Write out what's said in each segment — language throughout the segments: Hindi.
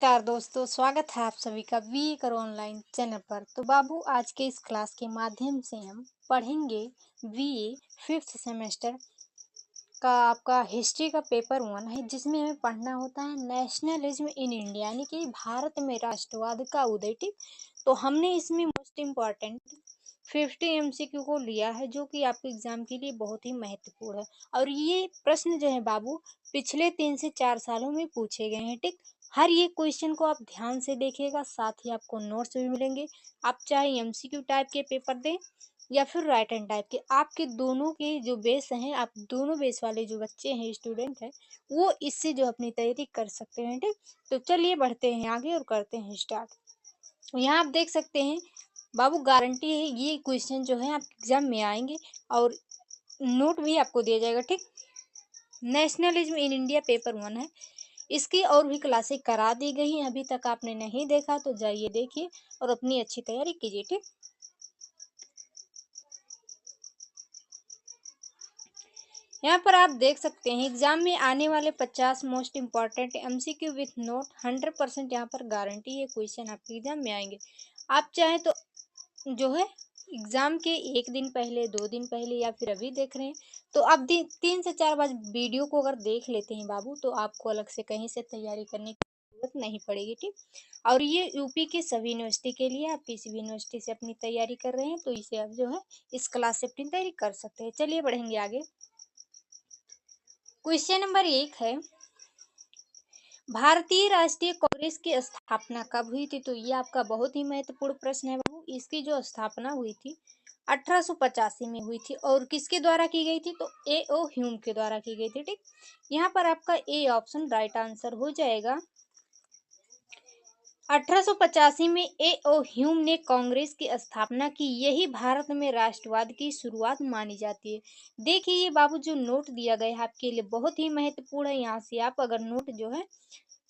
नमस्कार दोस्तों, स्वागत है आप सभी का बीए करो ऑनलाइन चैनल पर। तो बाबू, आज के इस क्लास के माध्यम से हम पढ़ेंगे बीए फिफ्थ सेमेस्टर का आपका हिस्ट्री का पेपर 1 है, जिसमें हमें पढ़ना होता है नेशनलिज्म इन इंडिया, यानी कि भारत में राष्ट्रवाद का उदय। ठीक, तो हमने इसमें मोस्ट इम्पॉर्टेंट 50 एमसीक्यू को लिया है, जो कि आपके एग्जाम के लिए बहुत ही महत्वपूर्ण है। और ये प्रश्न जो है बाबू, पिछले 3 से 4 सालों में पूछे गए हैं। ठीक, हर ये क्वेश्चन को आप ध्यान से देखिएगा, साथ ही आपको नोट्स भी मिलेंगे। आप चाहे एमसीक्यू टाइप के पेपर दें या फिर राइट एंड टाइप के, आपके दोनों के जो बेस हैं, आप दोनों बेस वाले जो बच्चे हैं, स्टूडेंट हैं, वो इससे जो अपनी तैयारी कर सकते हैं। ठीक, तो चलिए बढ़ते हैं आगे और करते हैं स्टार्ट। यहाँ आप देख सकते हैं बाबू, गारंटी है ये क्वेश्चन जो है आपके एग्जाम में आएंगे और नोट भी आपको दिया जाएगा। ठीक, नेशनलिज्म इन इंडिया पेपर 1 है। इसकी और भी क्लासें करा दी गई हैं, अभी तक आपने नहीं देखा तो जाइए देखिए और अपनी अच्छी तैयारी कीजिए। ठीक, यहाँ पर आप देख सकते हैं एग्जाम में आने वाले 50 most important MCQ with note 100% यहाँ पर गारंटी है क्वेश्चन आपके एग्जाम में आएंगे। आप चाहें तो जो है एग्जाम के एक दिन पहले, 2 दिन पहले या फिर अभी देख रहे हैं, तो आप 3 से 4 बार वीडियो को अगर देख लेते हैं बाबू, तो आपको अलग से कहीं से तैयारी करने की जरूरत नहीं पड़ेगी। ठीक, और ये यूपी के सभी यूनिवर्सिटी के लिए, आप किसी भी यूनिवर्सिटी से अपनी तैयारी कर रहे हैं तो इसे आप जो है इस क्लास से अपनी तैयारी कर सकते हैं। चलिए बढ़ेंगे आगे। क्वेश्चन नंबर 1 है, भारतीय राष्ट्रीय कांग्रेस की स्थापना कब हुई थी? तो ये आपका बहुत ही महत्वपूर्ण प्रश्न है बाबू। इसकी जो स्थापना हुई थी 1885 में हुई थी, और किसके द्वारा की गई थी? तो ए ओ ह्यूम के द्वारा की गई थी। ठीक, यहाँ पर आपका ए ऑप्शन राइट आंसर हो जाएगा। 1885 में ए ओ ह्यूम ने कांग्रेस की स्थापना की। यही भारत में राष्ट्रवाद की शुरुआत मानी जाती है। देखिए ये बाबू, जो नोट दिया गया है आपके लिए बहुत ही महत्वपूर्ण है। यहाँ से आप अगर नोट जो है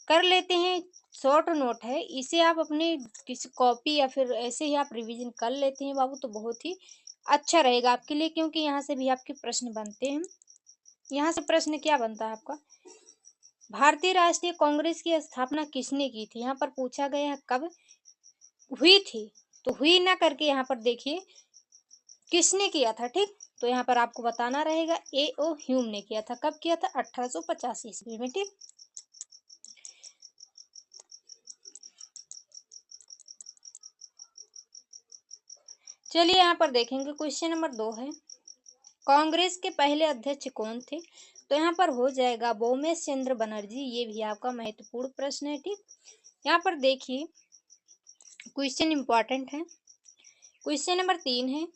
कर लेते हैं, शॉर्ट नोट है, इसे आप अपने किसी कॉपी या फिर ऐसे ही आप रिवीजन कर लेते हैं बाबू, तो बहुत ही अच्छा रहेगा आपके लिए, क्योंकि यहाँ से भी आपके प्रश्न बनते हैं। यहाँ से प्रश्न क्या बनता है आपका, भारतीय राष्ट्रीय कांग्रेस की स्थापना किसने की थी? यहाँ पर पूछा गया है कब हुई थी, तो हुई ना करके यहाँ पर देखिए किसने किया था। ठीक, तो यहाँ पर आपको बताना रहेगा ए ओ ह्यूम ने किया था। कब किया था? 1885 ईस्वी में। ठीक, चलिए यहाँ पर देखेंगे। क्वेश्चन नंबर 2 है, कांग्रेस के पहले अध्यक्ष कौन थे? तो यहाँ पर हो जाएगा बोमेश चंद्र बनर्जी। ये भी आपका महत्वपूर्ण प्रश्न है। ठीक, यहाँ पर देखिए क्वेश्चन इंपॉर्टेंट है। क्वेश्चन नंबर 3 है,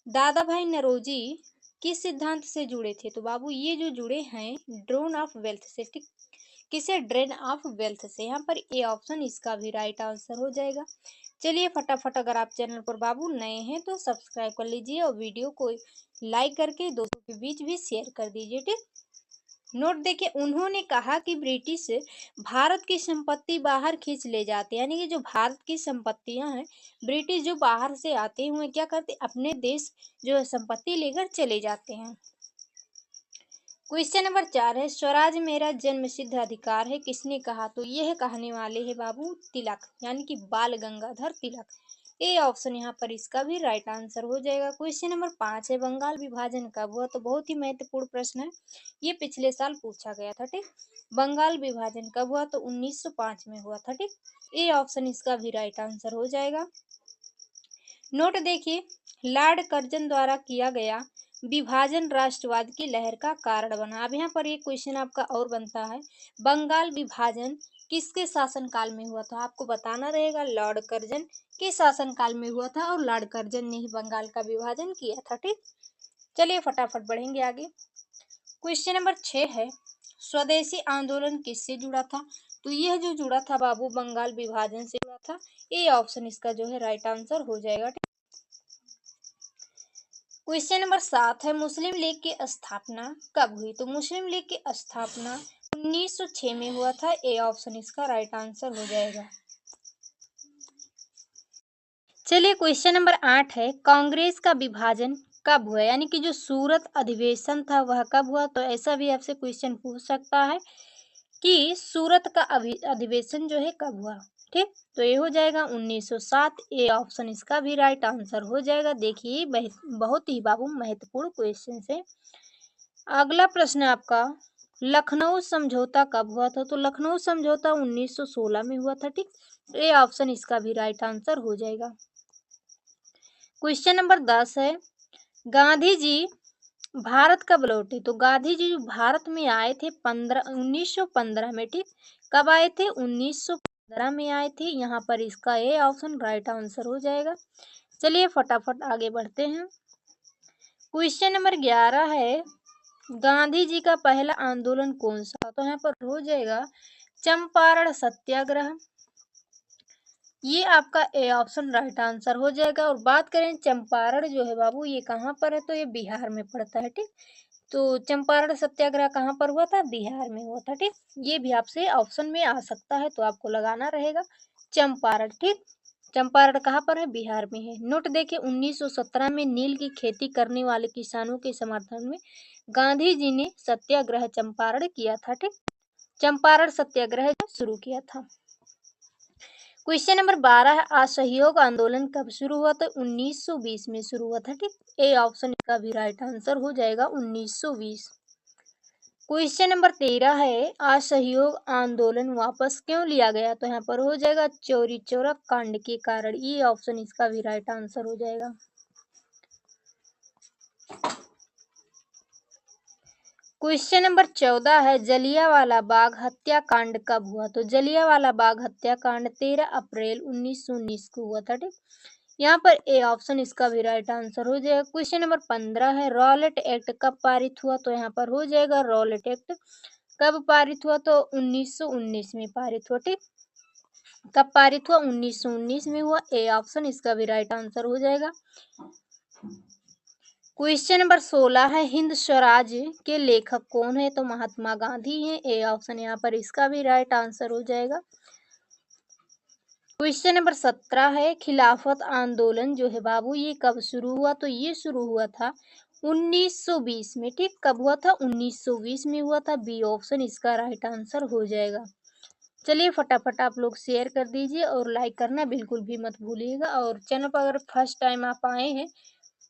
दादा भाई नौरोजी किस सिद्धांत से जुड़े थे? तो बाबू ये जो जुड़े हैं ड्रोन ऑफ वेल्थ से। ठीक, किसे? ड्रेन ऑफ वेल्थ से। यहाँ पर ए ऑप्शन इसका भी राइट आंसर हो जाएगा। चलिए फटाफट, अगर आप चैनल पर बाबू नए हैं तो सब्सक्राइब कर लीजिए और वीडियो को लाइक करके दोस्तों के बीच भी शेयर कर दीजिए। ठीक, नोट देखिए, उन्होंने कहा कि ब्रिटिश भारत की संपत्ति बाहर खींच ले जाते, यानी कि जो भारत की संपत्तियां हैं, ब्रिटिश जो बाहर से आते हैं वह क्या करते, अपने देश जो है संपत्ति लेकर चले जाते हैं। क्वेश्चन नंबर 4 है, स्वराज मेरा जन्म सिद्ध अधिकार है, किसने कहा? तो यह कहने वाले हैं बाबू तिलक, यानी कि बाल गंगाधर तिलक। ए ऑप्शन यहाँ पर इसका भी राइट आंसर हो जाएगा। क्वेश्चन नंबर 5 है, बंगाल विभाजन कब हुआ? तो बहुत ही महत्वपूर्ण प्रश्न है, ये पिछले साल पूछा गया था। ठीक, बंगाल विभाजन कब हुआ? तो 1905 में हुआ था। ठीक, ए ऑप्शन इसका भी राइट आंसर हो जाएगा। नोट देखिए, लॉर्ड कर्जन द्वारा किया गया विभाजन राष्ट्रवाद की लहर का कारण बना। अब यहाँ पर एक क्वेश्चन आपका और बनता है, बंगाल विभाजन किसके शासनकाल में हुआ था? आपको बताना रहेगा लॉर्ड कर्जन के शासनकाल में हुआ था, और लॉर्ड कर्जन ने ही बंगाल का विभाजन किया था। ठीक, चलिए फटाफट बढ़ेंगे आगे। क्वेश्चन नंबर 6 है, स्वदेशी आंदोलन किससे जुड़ा था? तो यह जो जुड़ा था बाबू बंगाल विभाजन से जुड़ा था। ए ऑप्शन इसका जो है राइट आंसर हो जाएगा। क्वेश्चन नंबर 7 है, मुस्लिम लीग की स्थापना कब हुई? तो मुस्लिम लीग की स्थापना 1906 में हुआ था। ए ऑप्शन इसका राइट आंसर हो जाएगा। चलिए क्वेश्चन नंबर 8 है, कांग्रेस का विभाजन कब हुआ? यानी कि जो सूरत अधिवेशन था वह कब हुआ? तो ऐसा भी आपसे क्वेश्चन पूछ सकता है कि सूरत का अधिवेशन जो है कब हुआ। ठीक, तो ये हो जाएगा 1907। ए ऑप्शन इसका भी राइट आंसर हो जाएगा। देखिए बहुत ही बाबू महत्वपूर्ण क्वेश्चन है। अगला प्रश्न है आपका, लखनऊ समझौता कब हुआ था। तो लखनऊ समझौता 1916 में हुआ था। ठीक, ए ऑप्शन इसका भी राइट आंसर हो जाएगा। क्वेश्चन नंबर 10 है, गांधी जी भारत कब लौटे। तो गांधी जी जो भारत में आए थे 1915 में। ठीक, कब आए थे, 1915 में आए थे। यहाँ पर इसका ए ऑप्शन राइट आंसर हो जाएगा। चलिए फटाफट आगे बढ़ते हैं। क्वेश्चन नंबर 11 है, गांधी जी का पहला आंदोलन कौन सा। तो यहाँ पर हो जाएगा चंपारण सत्याग्रह। ये आपका ए ऑप्शन राइट आंसर हो जाएगा। और बात करें चंपारण जो है बाबू, ये कहाँ पर है। तो ये बिहार में पड़ता है। ठीक, तो चंपारण सत्याग्रह कहाँ पर हुआ था, बिहार में हुआ था। ठीक, ये भी आपसे ऑप्शन में आ सकता है, तो आपको लगाना रहेगा चंपारण। ठीक, चंपारण कहाँ पर है, बिहार में है। नोट देखिए 1917 में नील की खेती करने वाले किसानों के समर्थन में गांधी जी ने सत्याग्रह चंपारण किया था। ठीक, चंपारण सत्याग्रह शुरू किया था। क्वेश्चन नंबर 12 है, असहयोग आंदोलन कब शुरू हुआ। तो 1920 में शुरू हुआ था। ठीक, ए ऑप्शन इसका भी राइट आंसर हो जाएगा 1920। क्वेश्चन नंबर 13 है, असहयोग आंदोलन वापस क्यों लिया गया। तो यहाँ पर हो जाएगा चौरी चौरा कांड के कारण। ये ऑप्शन इसका भी राइट आंसर हो जाएगा। क्वेश्चन नंबर 14 है, जलियांवाला बाग हत्याकांड कब हुआ। तो जलियांवाला बाग हत्याकांड 13 अप्रैल 1919 को हुआ था। ठीक, यहाँ पर ए ऑप्शन इसका भी राइट आंसर हो जाएगा। क्वेश्चन नंबर 15 है, रॉलेट एक्ट कब पारित हुआ। तो यहाँ पर हो जाएगा रॉलेट एक्ट कब पारित हुआ। तो 1919 में पारित हुआ। ठीक, कब पारित हुआ, 1919 में हुआ। ए ऑप्शन इसका भी राइट आंसर हो जाएगा। क्वेश्चन नंबर 16 है, हिंद स्वराज के लेखक कौन है। तो महात्मा गांधी हैं। ए ऑप्शन यहाँ पर इसका भी राइट आंसर हो जाएगा। क्वेश्चन नंबर 17 है, खिलाफत आंदोलन जो है बाबू ये कब शुरू हुआ। तो ये शुरू हुआ था 1920 में। ठीक, कब हुआ था, 1920 में हुआ था। बी ऑप्शन इसका राइट आंसर हो जाएगा। चलिए फटाफट आप लोग शेयर कर दीजिए और लाइक करना बिल्कुल भी मत भूलिएगा। और चैनल पर अगर फर्स्ट टाइम आप आए हैं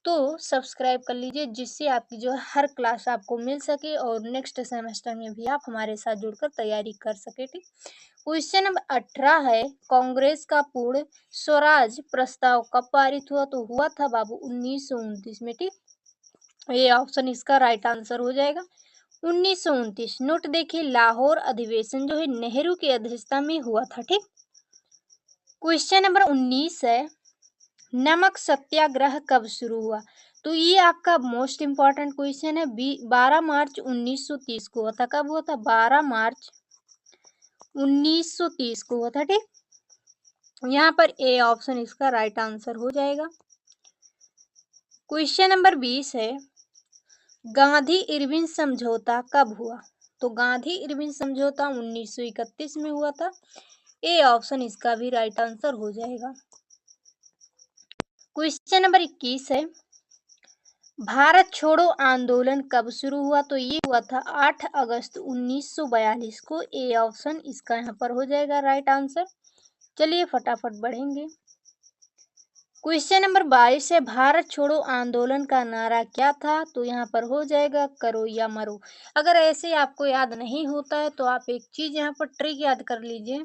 तो सब्सक्राइब कर लीजिए, जिससे आपकी जो है हर क्लास आपको मिल सके और नेक्स्ट सेमेस्टर में भी आप हमारे साथ जुड़कर तैयारी कर सके। ठीक, क्वेश्चन नंबर 18 है, कांग्रेस का पूर्ण स्वराज प्रस्ताव कब पारित हुआ। तो हुआ था बाबू 1929 में। ठीक, ये ऑप्शन इसका राइट आंसर हो जाएगा 1929। नोट देखिए लाहौर अधिवेशन जो है नेहरू की अध्यक्षता में हुआ था। ठीक, क्वेश्चन नंबर 19 है, नमक सत्याग्रह कब शुरू हुआ। तो ये आपका मोस्ट इंपॉर्टेंट क्वेश्चन है। 12 मार्च 1930 को हुआ था। कब हुआ था, 12 मार्च 1930 को हुआ था। ठीक, यहाँ पर ए ऑप्शन इसका राइट आंसर हो जाएगा। क्वेश्चन नंबर 20 है, गांधी इरविन समझौता कब हुआ। तो गांधी इरविन समझौता 1931 में हुआ था। ए ऑप्शन इसका भी राइट आंसर हो जाएगा। क्वेश्चन नंबर 21 है, भारत छोड़ो आंदोलन कब शुरू हुआ। तो ये हुआ था 8 अगस्त 1942 को। ए ऑप्शन इसका यहाँ पर हो जाएगा राइट आंसर। चलिए फटाफट बढ़ेंगे। क्वेश्चन नंबर 22 है, भारत छोड़ो आंदोलन का नारा क्या था। तो यहाँ पर हो जाएगा करो या मरो। अगर ऐसे आपको याद नहीं होता है तो आप एक चीज यहाँ पर ट्रिक याद कर लीजिए।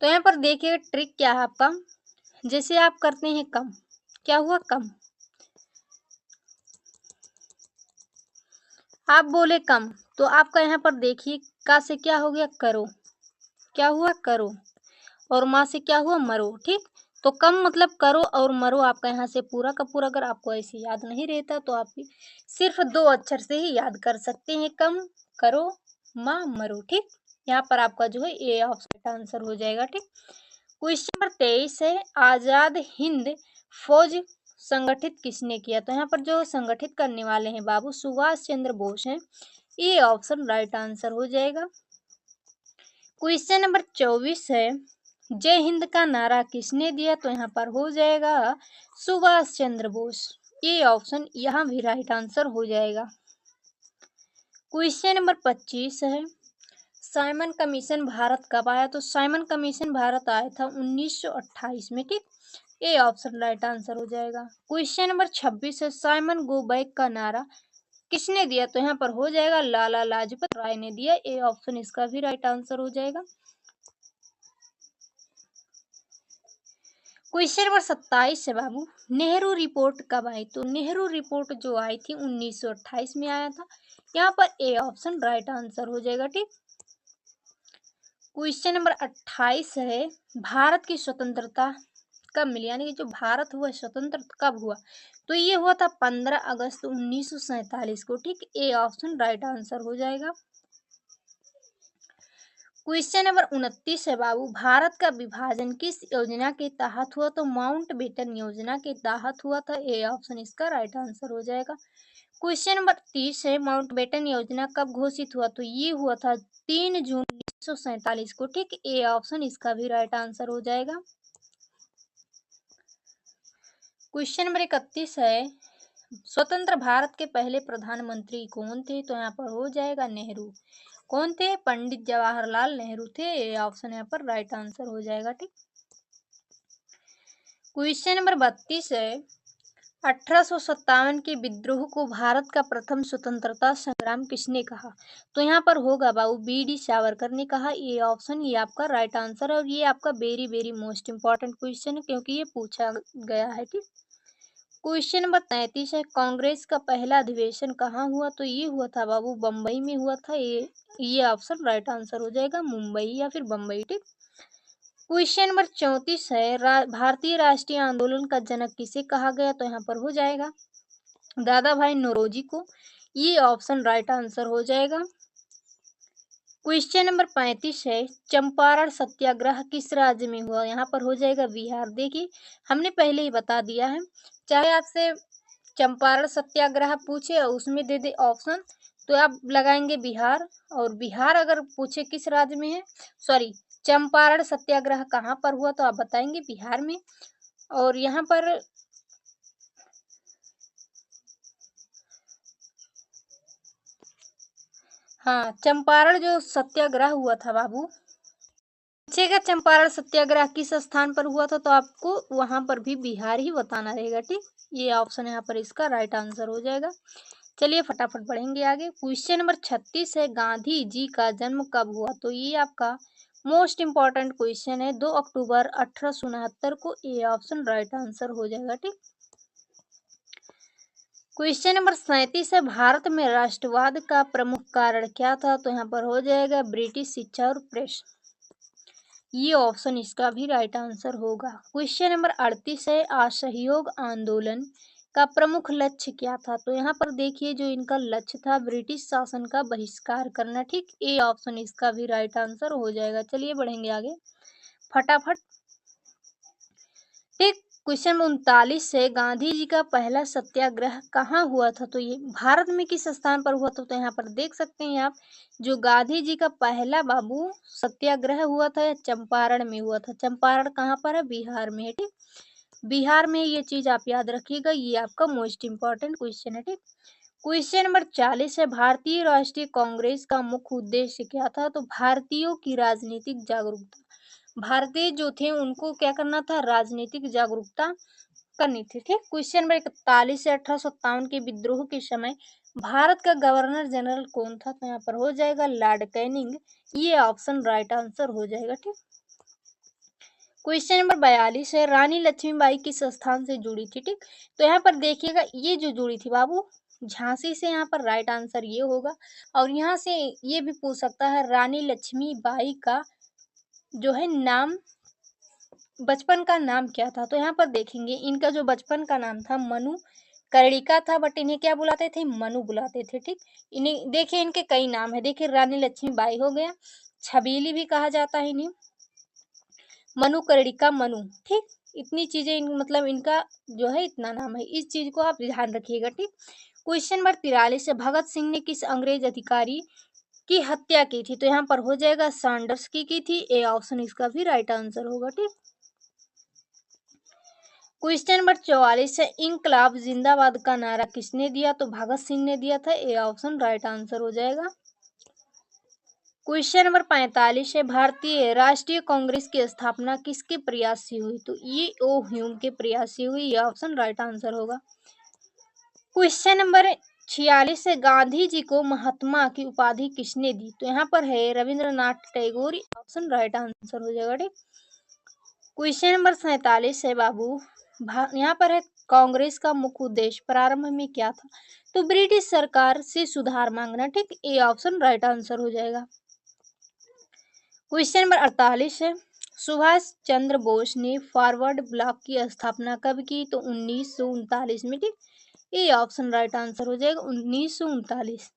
तो यहाँ पर देखिए ट्रिक क्या है आपका, जैसे आप करते हैं कम, क्या हुआ कम, आप बोले कम, तो आपका यहाँ पर देखिए का से क्या हो गया करो, क्या हुआ करो, और माँ से क्या हुआ मरो। ठीक, तो कम मतलब करो और मरो आपका यहाँ से पूरा का पूरा। अगर आपको ऐसे याद नहीं रहता तो आप सिर्फ 2 अक्षर से ही याद कर सकते हैं, कम करो माँ मरो। ठीक, यहाँ पर आपका जो है ए ऑप्शन आंसर हो जाएगा। ठीक, क्वेश्चन नंबर 23 है, आजाद हिंद फौज संगठित किसने किया। तो यहाँ पर जो संगठित करने वाले हैं बाबू सुभाष चंद्र बोस हैं। ये ऑप्शन राइट आंसर हो जाएगा। क्वेश्चन नंबर 24 है, जय हिंद का नारा किसने दिया। तो यहाँ पर हो जाएगा सुभाष चंद्र बोस। ये ऑप्शन यहाँ भी राइट आंसर हो जाएगा। क्वेश्चन नंबर 25 है, साइमन कमीशन भारत कब आया? तो साइमन कमीशन भारत आया था 1928 में, ठीक। ए ऑप्शन राइट आंसर हो जाएगा। क्वेश्चन नंबर 26 है, साइमन गो बैक का नारा किसने दिया? तो यहाँ पर हो जाएगा लाला लाजपत राय ने दिया। ए ऑप्शन इसका भी राइट आंसर हो जाएगा। क्वेश्चन नंबर 27 है बाबू, नेहरू रिपोर्ट कब आई? तो नेहरू रिपोर्ट जो आई थी 1928 में आया था। यहाँ पर ए ऑप्शन राइट आंसर हो जाएगा, ठीक। क्वेश्चन नंबर 28 है, भारत की स्वतंत्रता कब मिली? यानी कि जो भारत हुआ स्वतंत्र कब हुआ? तो ये हुआ था 15 अगस्त 1947 को, ठीक। ए ऑप्शन राइट आंसर हो जाएगा। क्वेश्चन नंबर 29 है बाबू, भारत का विभाजन किस योजना के तहत हुआ? तो माउंटबेटन योजना के तहत हुआ था। ए ऑप्शन इसका राइट आंसर हो जाएगा। क्वेश्चन नंबर 30 है, माउंटबेटन योजना कब घोषित हुआ? तो ये हुआ था 3 जून 1947 को, ठीक। ए ऑप्शन इसका भी राइट आंसर हो जाएगा। क्वेश्चन नंबर 31 है, स्वतंत्र भारत के पहले प्रधानमंत्री कौन थे? तो यहाँ पर हो जाएगा नेहरू। कौन थे? पंडित जवाहरलाल नेहरू थे। ये ऑप्शन यहाँ पर राइट आंसर हो जाएगा, ठीक। क्वेश्चन नंबर 32 है, 1857 के विद्रोह को भारत का प्रथम स्वतंत्रता संग्राम किसने कहा? तो यहाँ पर होगा बाबू बी.डी. सावरकर ने कहा। ये ऑप्शन ये आपका राइट आंसर है और ये आपका very very most important question है क्योंकि ये पूछा गया है, ठीक। क्वेश्चन नंबर 33 है, कांग्रेस का पहला अधिवेशन कहाँ हुआ? तो ये हुआ था बाबू बम्बई में हुआ था। ये ऑप्शन राइट आंसर हो जाएगा, मुंबई या फिर बम्बई, ठीक। क्वेश्चन नंबर 34 है, भारतीय राष्ट्रीय आंदोलन का जनक किसे कहा गया? तो यहाँ पर हो जाएगा दादा भाई नौरोजी को। ये ऑप्शन राइट आंसर हो जाएगा। क्वेश्चन नंबर 35 है, चंपारण सत्याग्रह किस राज्य में हुआ? यहाँ पर हो जाएगा बिहार। देखिए हमने पहले ही बता दिया है, चाहे आपसे चंपारण सत्याग्रह पूछे और उसमें दे दे ऑप्शन तो आप लगाएंगे बिहार, और बिहार अगर पूछे किस राज्य में है, सॉरी चंपारण सत्याग्रह कहाँ पर हुआ तो आप बताएंगे बिहार में। और यहाँ पर हाँ, चंपारण जो सत्याग्रह हुआ था बाबू, पूछेगा चंपारण सत्याग्रह किस स्थान पर हुआ था तो आपको वहां पर भी बिहार ही बताना रहेगा, ठीक। ये ऑप्शन यहाँ पर इसका राइट आंसर हो जाएगा। चलिए फटाफट बढ़ेंगे आगे। क्वेश्चन नंबर 36 है, गांधी जी का जन्म कब हुआ? तो ये आपका मोस्ट इंपॉर्टेंट क्वेश्चन है, 2 अक्टूबर 1869 को। ए ऑप्शन राइट आंसर हो जाएगा, ठीक। क्वेश्चन नंबर 37 है, भारत में राष्ट्रवाद का प्रमुख कारण क्या था? तो यहाँ पर हो जाएगा ब्रिटिश शिक्षा और प्रेस। ये ऑप्शन इसका भी राइट आंसर होगा। क्वेश्चन नंबर 38 है, असहयोग आंदोलन का प्रमुख लक्ष्य क्या था? तो यहाँ पर देखिए जो इनका लक्ष्य था ब्रिटिश शासन का बहिष्कार करना, ठीक। ए ऑप्शन इसका भी राइट आंसर हो जाएगा। चलिए बढ़ेंगे आगे फटाफट, ठीक। क्वेश्चन 39 है, गांधी जी का पहला सत्याग्रह कहाँ हुआ था? तो ये भारत में किस स्थान पर हुआ था? तो यहाँ पर देख सकते हैं आप, जो गांधी जी का पहला बाबू सत्याग्रह हुआ था चंपारण में हुआ था। चंपारण कहाँ पर है? बिहार में है, ठीक। बिहार में ये चीज आप याद रखिएगा, ये आपका मोस्ट इंपॉर्टेंट क्वेश्चन है, ठीक। क्वेश्चन नंबर 40 है, भारतीय राष्ट्रीय कांग्रेस का मुख्य उद्देश्य क्या था? तो भारतीयों की राजनीतिक जागरूकता, भारतीय जो थे उनको क्या करना था? राजनीतिक जागरूकता करनी थी, ठीक। क्वेश्चन नंबर 41 से 1857 के विद्रोह के समय भारत का गवर्नर जनरल कौन था? तो यहाँ पर हो जाएगा लॉर्ड कैनिंग। ये ऑप्शन राइट आंसर हो जाएगा, ठीक। क्वेश्चन नंबर 42 है, रानी लक्ष्मीबाई किस स्थान से जुड़ी थी? ठीक, तो यहाँ पर देखिएगा ये जो जुड़ी थी बाबू झांसी से, यहाँ पर राइट आंसर ये होगा। और यहाँ से ये भी पूछ सकता है रानी लक्ष्मीबाई का जो है नाम, बचपन का नाम क्या था? तो यहाँ पर देखेंगे इनका जो बचपन का नाम था मनु कर्णिका था, बट इन्हें क्या बुलाते थे? मनु बुलाते थे, ठीक। इन्हें देखिए इनके कई नाम है, देखिए रानी लक्ष्मीबाई हो गया, छबीली भी कहा जाता है इन्हें, मनु कर्णिका मनु, ठीक। इतनी चीजें मतलब इनका जो है इतना नाम है, इस चीज को आप ध्यान रखिएगा, ठीक। क्वेश्चन नंबर 43 है, भगत सिंह ने किस अंग्रेज अधिकारी की हत्या की थी? तो यहाँ पर हो जाएगा सैंडर्स की थी। ए ऑप्शन इसका भी राइट आंसर होगा, ठीक। क्वेश्चन नंबर 44 है, इंकलाब जिंदाबाद का नारा किसने दिया? तो भगत सिंह ने दिया था। ए ऑप्शन राइट आंसर हो जाएगा। क्वेश्चन नंबर 45 है, भारतीय राष्ट्रीय कांग्रेस की स्थापना किसके प्रयास से हुई? तो ये ओ ह्यूम के प्रयास से हुई। यह ऑप्शन राइट आंसर होगा। क्वेश्चन नंबर 46 है, गांधी जी को महात्मा की उपाधि किसने दी? तो यहाँ पर है Rabindranath Tagore. Option right answer हो जाएगा। ठीक। क्वेश्चन नंबर 47 है बाबू, यहाँ पर है कांग्रेस का मुख्य उद्देश्य प्रारंभ में क्या था? तो ब्रिटिश सरकार से सुधार मांगना। ठीक। ए ऑप्शन राइट आंसर हो जाएगा। क्वेश्चन नंबर 48 है, सुभाष चंद्र बोस ने फॉरवर्ड ब्लॉक की स्थापना कब की? तो 1939 में। ठीक। ये ऑप्शन राइट आंसर हो जाएगा 1939।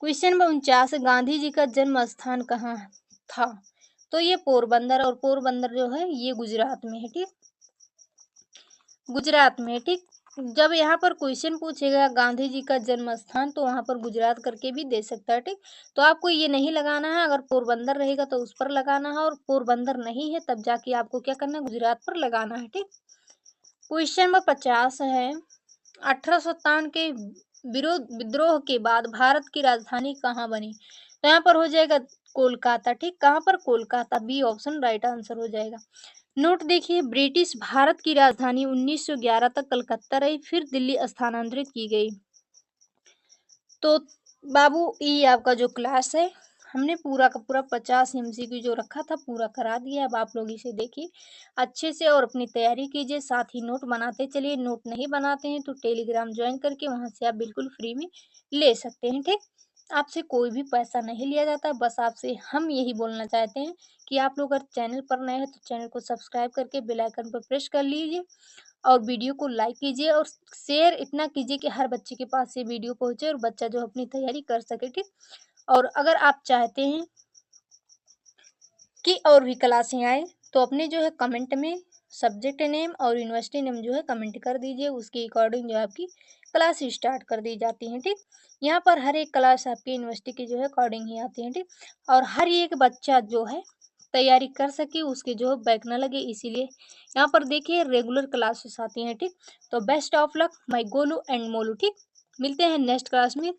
क्वेश्चन नंबर 49, गांधी जी का जन्म स्थान कहाँ था? तो ये पोरबंदर, और पोरबंदर जो है ये गुजरात में है। ठीक। गुजरात में। ठीक। जब यहाँ पर क्वेश्चन पूछेगा गांधी जी का जन्म स्थान, तो वहां पर गुजरात करके भी दे सकता है। ठीक। तो आपको ये नहीं लगाना है, अगर पोरबंदर रहेगा तो उस पर लगाना है, और पोरबंदर नहीं है तब जाके आपको क्या करना है, गुजरात पर लगाना है। ठीक। क्वेश्चन नंबर 50 है, 1857 के विद्रोह के बाद भारत की राजधानी कहाँ बनी? तो यहाँ पर हो जाएगा कोलकाता। ठीक। कहाँ पर? Kolkata. B option right answer हो जाएगा। नोट देखिए, ब्रिटिश भारत की राजधानी 1911 तक कलकत्ता रही, फिर दिल्ली स्थानांतरित की गई। तो बाबू ये आपका जो क्लास है, हमने पूरा का पूरा 50 MCQ जो रखा था पूरा करा दिया। अब आप लोग इसे देखिए अच्छे से और अपनी तैयारी कीजिए, साथ ही नोट बनाते चलिए। नोट नहीं बनाते हैं तो टेलीग्राम ज्वाइन करके वहां से आप बिल्कुल फ्री में ले सकते हैं। ठीक। आपसे कोई भी पैसा नहीं लिया जाता, बस आपसे हम यही बोलना चाहते हैं कि आप लोग अगर चैनल पर नए हैं तो चैनल को सब्सक्राइब करके बेल आइकन पर प्रेस कर लीजिए, और वीडियो को लाइक कीजिए और शेयर इतना कीजिए कि हर बच्चे के पास ये वीडियो पहुंचे और बच्चा जो अपनी तैयारी कर सके। ठीक। और अगर आप चाहते हैं कि और भी क्लासें आए तो अपने जो है कमेंट में सब्जेक्ट नेम और यूनिवर्सिटी नेम जो है कमेंट कर दीजिए, उसके अकॉर्डिंग जो आपकी क्लास स्टार्ट कर दी जाती है। ठीक। यहाँ पर हर एक क्लास आपकी यूनिवर्सिटी की जो है अकॉर्डिंग ही आती है। ठीक। और हर एक बच्चा जो है तैयारी कर सके, उसके जो है बैक ना लगे, इसीलिए यहाँ पर देखिए रेगुलर क्लासेस आती हैं। ठीक। तो best of luck my Golu and Molu. ठीक। मिलते हैं नेक्स्ट क्लास में।